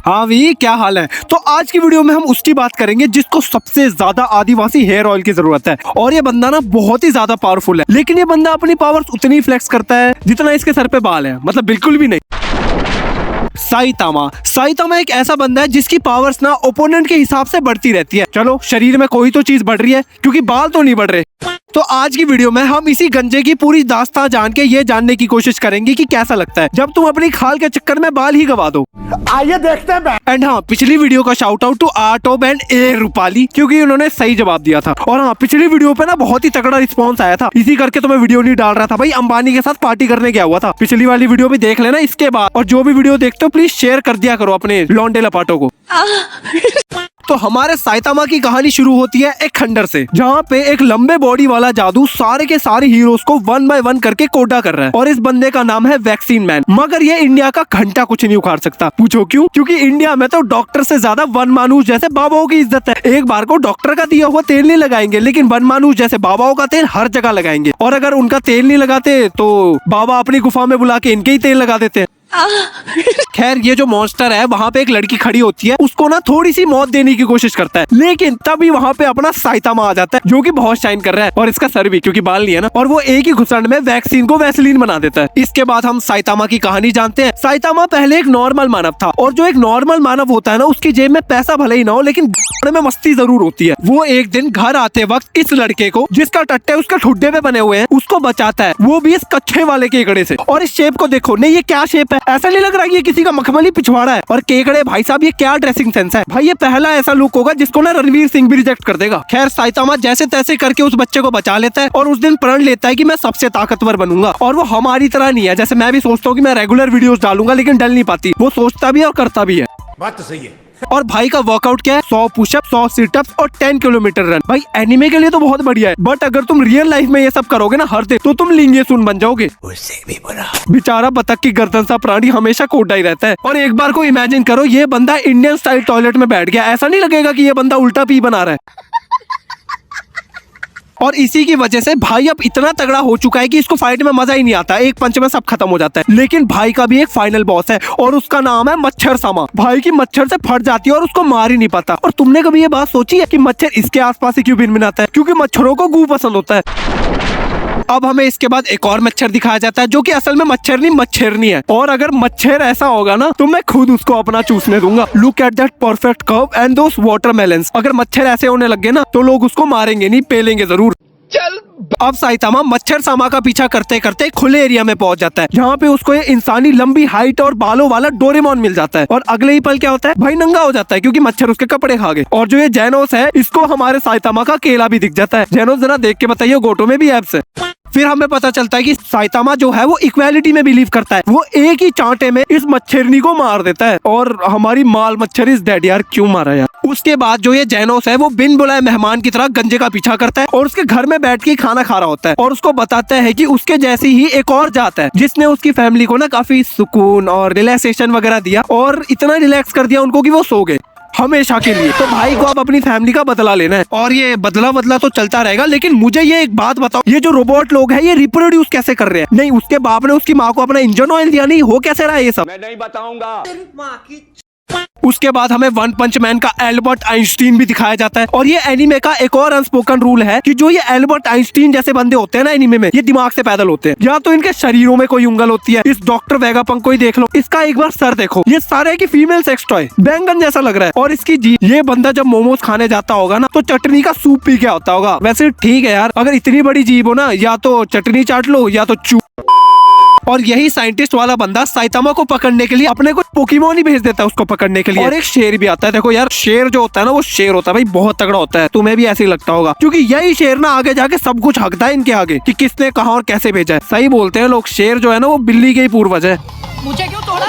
हाँ भी क्या हाल है। तो आज की वीडियो में हम उसकी बात करेंगे जिसको सबसे ज्यादा आदिवासी हेयर ऑयल की जरूरत है। और ये बंदा ना बहुत ही ज्यादा पावरफुल है, लेकिन ये बंदा अपनी पावर्स उतनी फ्लेक्स करता है जितना इसके सर पे बाल है, मतलब बिल्कुल भी नहीं। साइतामा। साइतामा एक ऐसा बंदा है जिसकी पावर्स ना ओपोनेंट के हिसाब से बढ़ती रहती है। चलो शरीर में कोई तो चीज बढ़ रही है, क्योंकि बाल तो नहीं बढ़ रहे। तो आज की वीडियो में हम इसी गंजे की पूरी दास्तां जान के ये जानने की कोशिश करेंगे कि कैसा लगता है जब तुम अपनी खाल के चक्कर में बाल ही गवा दो। आइए देखते हैं। एंड हाँ, पिछली वीडियो का शाउट आउट टू आर्टोब एंड ए रूपाली, क्योंकि उन्होंने सही जवाब दिया था। और हाँ, पिछली वीडियो पे ना बहुत ही तगड़ा रिस्पॉन्स आया था, इसी करके तो मैं वीडियो नहीं डाल रहा था भाई। अंबानी के साथ पार्टी करने गया हुआ था। पिछली वाली वीडियो भी देख लेना इसके बाद। और जो भी वीडियो देखते हो प्लीज शेयर कर दिया करो अपने लौंडे लपाटों को। तो हमारे साइतामा की कहानी शुरू होती है एक खंडर से, जहाँ पे एक लंबे बॉडी वाला जादू सारे के सारे हीरोज को 1 बाय 1 करके कोडा कर रहा है। और इस बंदे का नाम है वैक्सीन मैन। मगर ये इंडिया का घंटा कुछ नहीं उखाड़ सकता। पूछो क्यों? क्योंकि इंडिया में तो डॉक्टर से ज्यादा वन मानुष जैसे बाबाओं की इज्जत है। एक बार को डॉक्टर का दिया हुआ तेल नहीं लगाएंगे, लेकिन वन मानुष जैसे बाबाओं का तेल हर जगह लगाएंगे। और अगर उनका तेल नहीं लगाते तो बाबा अपनी गुफा में बुला के इनके ही तेल लगा देते हैं। खैर, ये जो मॉन्स्टर है वहाँ पे एक लड़की खड़ी होती है, उसको ना थोड़ी सी मौत देने की कोशिश करता है, लेकिन तभी वहाँ पे अपना साइतामा आ जाता है, जो कि बहुत शाइन कर रहा है। और इसका सर भी, क्योंकि बाल नहीं है ना। और वो एक ही घुसड़ में वैक्सीन को वैसलीन बना देता है। इसके बाद हम साइतामा की कहानी जानते हैं। साइतामा पहले एक नॉर्मल मानव था, और जो एक नॉर्मल मानव होता है ना, उसकी जेब में पैसा भले ही ना हो, लेकिन में मस्ती जरूर होती है। वो एक दिन घर आते वक्त इस लड़के को, जिसका टट्टे उसके ठुड्डे पे बने हुए हैं, उसको बचाता है, वो भी इस कच्चे वाले केकड़े से। और इस शेप को देखो, नहीं ये क्या शेप है? ऐसा नहीं लग रहा ये किसी का मखमली पिछवाड़ा है? और केकड़े भाई साहब, ये क्या ड्रेसिंग सेंस है भाई। ये पहला ऐसा लुक होगा जिसको ना रणवीर सिंह भी रिजेक्ट कर देगा। खैर, साइतामा जैसे तैसे करके उस बच्चे को बचा लेता है, और उस दिन प्रण लेता है कि मैं सबसे ताकतवर बनूंगा। और वो हमारी तरह नहीं है, जैसे मैं भी सोचता हूँ कि मैं रेगुलर वीडियोस डालूंगा, लेकिन डल नहीं पाती। वो सोचता भी है और करता भी है। बात तो सही है। और भाई का वर्कआउट क्या है? 100 पुशअप, 100 सिटअप्स और 10 किलोमीटर रन। भाई एनिमे के लिए तो बहुत बढ़िया है, बट अगर तुम रियल लाइफ में ये सब करोगे ना हर दिन, तो तुम लिंगे सुन बन जाओगे। उससे भी बुरा। बेचारा बतख की गर्दन सा प्राणी हमेशा कोटा ही रहता है। और एक बार को इमेजिन करो, ये बंदा इंडियन स्टाइल टॉयलेट में बैठ गया, ऐसा नहीं लगेगा कि ये बंदा उल्टा पी बना रहा है? और इसी की वजह से भाई अब इतना तगड़ा हो चुका है कि इसको फाइट में मजा ही नहीं आता। एक पंच में सब खत्म हो जाता है। लेकिन भाई का भी एक फाइनल बॉस है, और उसका नाम है मच्छर सामा। भाई की मच्छर से फट जाती है और उसको मार ही नहीं पाता। और तुमने कभी ये बात सोची है कि मच्छर इसके आसपास ही क्यों भिनभिनाता है? क्योंकि मच्छरों को गू पसंद होता है। अब हमें इसके बाद एक और मच्छर दिखाया जाता है, जो कि असल में मच्छर नहीं मच्छरनी है। और अगर मच्छर ऐसा होगा ना, तो मैं खुद उसको अपना चूसने दूंगा। Look at that perfect curve and those watermelons. अगर मच्छर ऐसे होने लगे ना, तो लोग उसको मारेंगे नहीं, पेलेंगे जरूर। चल। अब साइतामा मच्छर सामा का पीछा करते करते खुले एरिया में पहुंच जाता है, जहाँ पे उसको ये इंसानी लंबी हाइट और बालों वाला डोरेमोन मिल जाता है। और अगले ही पल क्या होता है, भाई नंगा हो जाता है, क्योंकि मच्छर उसके कपड़े खा गए। और जो ये जेनोस है, इसको हमारे साइतामा का केला भी दिख जाता है। जेनोस जरा देख के बताइए, गोटो में भी एब्स है। फिर हमें पता चलता है कि साइतामा जो है वो इक्वालिटी में बिलीव करता है। वो एक ही चांटे में इस मच्छरनी को मार देता है। और हमारी माल मच्छर इज डेड। यार क्यों मारा यार? उसके बाद जो ये जेनोस है, वो बिन बुलाए मेहमान की तरह गंजे का पीछा करता है, और उसके घर में बैठ के खाना खा रहा होता है। और उसको बताता है कि उसके जैसी ही एक और जात है, जिसने उसकी फैमिली को ना काफी सुकून और रिलैक्सेशन वगैरह दिया, और इतना रिलैक्स कर दिया उनको कि वो सो गए हमेशा के लिए। तो भाई को अब अपनी फैमिली का बदला लेना है, और ये बदला तो चलता रहेगा। लेकिन मुझे ये एक बात बताओ, ये जो रोबोट लोग हैं, ये रिप्रोड्यूस कैसे कर रहे हैं? नहीं, उसके बाप ने उसकी माँ को अपना इंजन ऑयल दिया, नहीं हो कैसे रहा है ये सब? मैं नहीं बताऊंगा। उसके बाद हमें वन पंच मैन का एल्बर्ट आइंस्टीन भी दिखाया जाता है। और ये एनीमे का एक और अनस्पोकन रूल है कि जो ये एल्बर्ट आइंस्टीन जैसे बंदे होते हैं ना एनीमे में, ये दिमाग से पैदल होते हैं, या तो इनके शरीरों में कोई उंगल होती है। इस डॉक्टर वेगापंक को ही देख लो, इसका एक बार सर देखो, ये सारे की फीमेल सेक्स टॉय बैंगन जैसा लग रहा है। और इसकी जीभ, ये बंदा जब मोमोज खाने जाता होगा ना, तो चटनी का सूप पी क्या होता होगा। वैसे ठीक है यार, अगर इतनी बड़ी जीभ हो ना, या तो चटनी चाट लो या तो चू। और यही साइंटिस्ट वाला बंदा साइतामा को पकड़ने के लिए अपने कुछ पोकेमोन ही भेज देता है उसको पकड़ने के लिए। और एक शेर भी आता है। देखो यार, शेर जो होता है ना, वो शेर होता है भाई, बहुत तगड़ा होता है। तुम्हें भी ऐसे ही लगता होगा, क्योंकि यही शेर ना आगे जाके सब कुछ हकता है इनके आगे, कि किसने कहा और कैसे भेजा है। सही बोलते हैं लोग, शेर जो है ना वो बिल्ली के ही पूर्वज है। मुझे क्यों तोड़ा?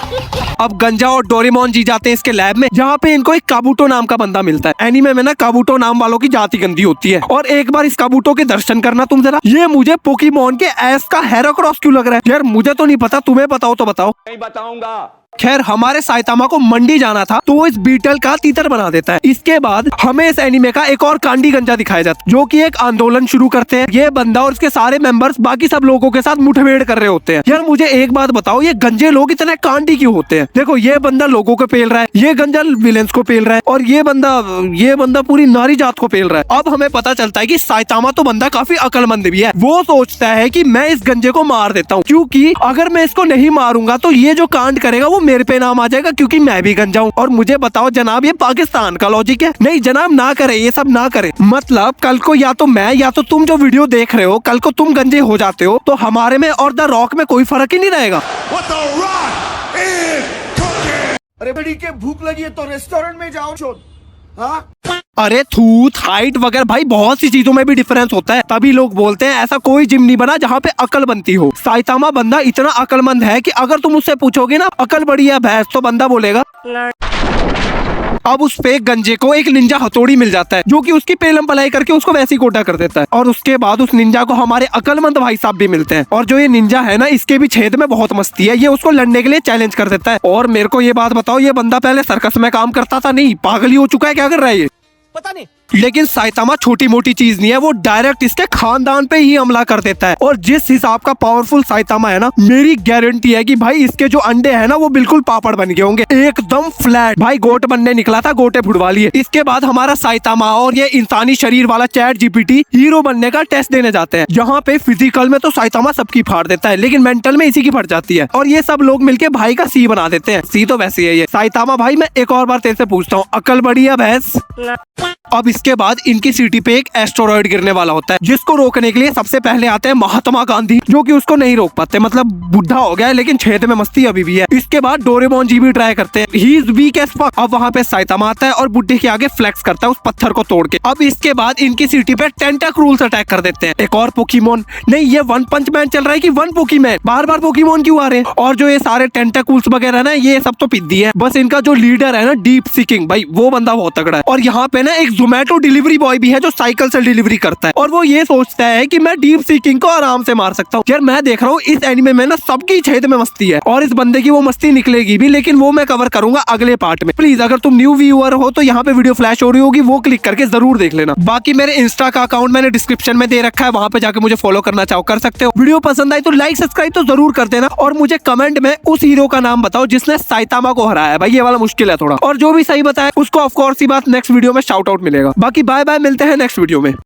अब गंजा और डोरेमोन जी जाते हैं इसके लैब में, जहाँ पे इनको एक काबूटो नाम का बंदा मिलता है। एनीमे में ना काबूटो नाम वालों की जाति गंदी होती है। और एक बार इस काबूटो के दर्शन करना तुम जरा। ये मुझे पोकेमोन के एस का हेराक्रॉस क्यों लग रहा है यार? मुझे तो नहीं पता, तुम्हें बताओ तो बताओ। नहीं बताऊंगा। खैर हमारे साइतामा को मंडी जाना था तो वो इस बीटल का तीतर बना देता है। इसके बाद हमें इस एनिमे का एक और कांडी गंजा दिखाया जाता है जो कि एक आंदोलन शुरू करते हैं। ये बंदा और उसके सारे मेंबर्स बाकी सब लोगों के साथ मुठभेड़ कर रहे होते हैं। यार मुझे एक बात बताओ, ये गंजे लोग इतने कांडी क्यों होते हैं? देखो ये बंदा लोगों को पेल रहा है, ये गंजा विलेंस को पेल रहा है और ये बंदा पूरी नारी जात को पेल रहा है। अब हमें पता चलता है कि साइतामा तो बंदा काफी अक्लमंद भी है। वो सोचता है कि मैं इस गंजे को मार देता हूँ, क्योंकि अगर मैं इसको नहीं मारूंगा तो ये जो कांड करेगा वो मेरे पे नाम आ जाएगा, क्योंकि मैं भी गंजा हूँ। और मुझे बताओ जनाब, ये पाकिस्तान का लॉजिक है? नहीं जनाब, ना करे, ये सब ना करे। मतलब कल को या तो मैं या तो तुम जो वीडियो देख रहे हो, कल को तुम गंजे हो जाते हो तो हमारे में और द रॉक में कोई फर्क ही नहीं रहेगा। What the rock is cooking? अरे बड़ी के भूख लगी है तो रेस्टोरेंट में जाओ चोद। हाँ? अरे थूथ, हाइट वगैरह भाई बहुत सी चीजों में भी डिफरेंस होता है। तभी लोग बोलते हैं ऐसा कोई जिम नहीं बना जहाँ पे अकल बनती हो। साइतामा बंदा इतना अकलमंद है कि अगर तुम उससे पूछोगे ना अकल बड़ी है भैंस, तो बंदा बोलेगा। अब उस फेक गंजे को एक निंजा हथौड़ी मिल जाता है जो कि उसकी पेलम पलाई करके उसको वैसी कोटा कर देता है। और उसके बाद उस निंजा को हमारे अकलमंद भाई साहब भी मिलते हैं। और जो ये निंजा है ना, इसके भी छेद में बहुत मस्ती है। ये उसको लड़ने के लिए चैलेंज कर देता है। और मेरे को ये बात बताओ, ये बंदा पहले सर्कस में काम करता था? नहीं, पागल ही हो चुका है, क्या कर रहा है ये? पता नहीं। लेकिन साइतामा छोटी मोटी चीज नहीं है, वो डायरेक्ट इसके खानदान पे ही हमला कर देता है। और जिस हिसाब का पावरफुल साइतामा है ना, मेरी गारंटी है कि भाई इसके जो अंडे हैं ना वो बिल्कुल पापड़ बन गए होंगे, एकदम फ्लैट। भाई गोट बनने निकला था, गोटे फुड़वा लिए। इसके बाद हमारा साइतामा और ये इंसानी शरीर वाला चैट जीपीटी हीरो बनने का टेस्ट देने जाते हैं। यहाँ पे फिजिकल में तो साइतामा सबकी फाड़ देता है, लेकिन मेंटल में इसी की फट जाती है। और ये सब लोग मिलके भाई का सी बना देते हैं। सी तो वैसे है ये। साइतामा भाई, मैं एक और बार तेरे से पूछता हूँ, अकल बड़ी है भैंस? अब इसके बाद इनकी सिटी पे एक एस्टेरॉयड गिरने वाला होता है, जिसको रोकने के लिए सबसे पहले आते हैं महात्मा गांधी, जो कि उसको नहीं रोक पाते। मतलब बुढ़ा हो गया है लेकिन छेद में मस्ती अभी भी है। इसके बाद डोरेमोन जी भी ट्राई करते हैं, he is weak as fuck. अब वहाँ पे साइतामा आता है और बुढ़े के आगे फ्लेक्स करता है उस पत्थर को तोड़ के। अब इसके बाद इनकी सिटी पे टेंटाक्रूल्स अटैक कर देते हैं। एक और पोकेमोन, नहीं ये वन पंच मैन चल रहा है कि वन पोकेमैन, बार बार पोकेमोन क्यों आ रहे हैं? और जो ये सारे टेंटाक्रूल्स वगैरह ना, ये सब तो पिद्दी है। बस इनका जो लीडर है ना, डीप सीकिंग, भाई वो बंदा बहुत तगड़ा है। और यहाँ पे ना एक जोमेटो डिलीवरी बॉय भी है जो साइकिल से डिलीवरी करता है, और वो ये सोचता है कि मैं डीप सीकिंग को आराम से मार सकता हूँ। यार मैं देख रहा हूँ इस एनिमे में ना सबकी छेद में मस्ती है, और इस बंदे की वो मस्ती निकलेगी भी, लेकिन वो मैं कवर करूंगा अगले पार्ट में। प्लीज अगर तुम न्यू व्यूअर हो तो यहाँ पे वीडियो फ्लैश हो रही होगी, वो क्लिक करके जरूर देख लेना। बाकी मेरे इंस्टा का अकाउंट मैंने डिस्क्रिप्शन में दे रखा है, वहाँ पे जाके मुझे फॉलो करना चाहो कर सकते हो। वीडियो पसंद आई तो लाइक सब्सक्राइब तो जरूर कर देना, और मुझे कमेंट में उस हीरो का नाम बताओ जिसने साइतामा को हराया है। भाई ये वाला मुश्किल है थोड़ा, और जो भी सही बताए उसको ऑफ कोर्स ही बात नेक्स्ट वीडियो में शाउट आउट मिलेगा। बाकी बाय बाय, मिलते हैं नेक्स्ट वीडियो में।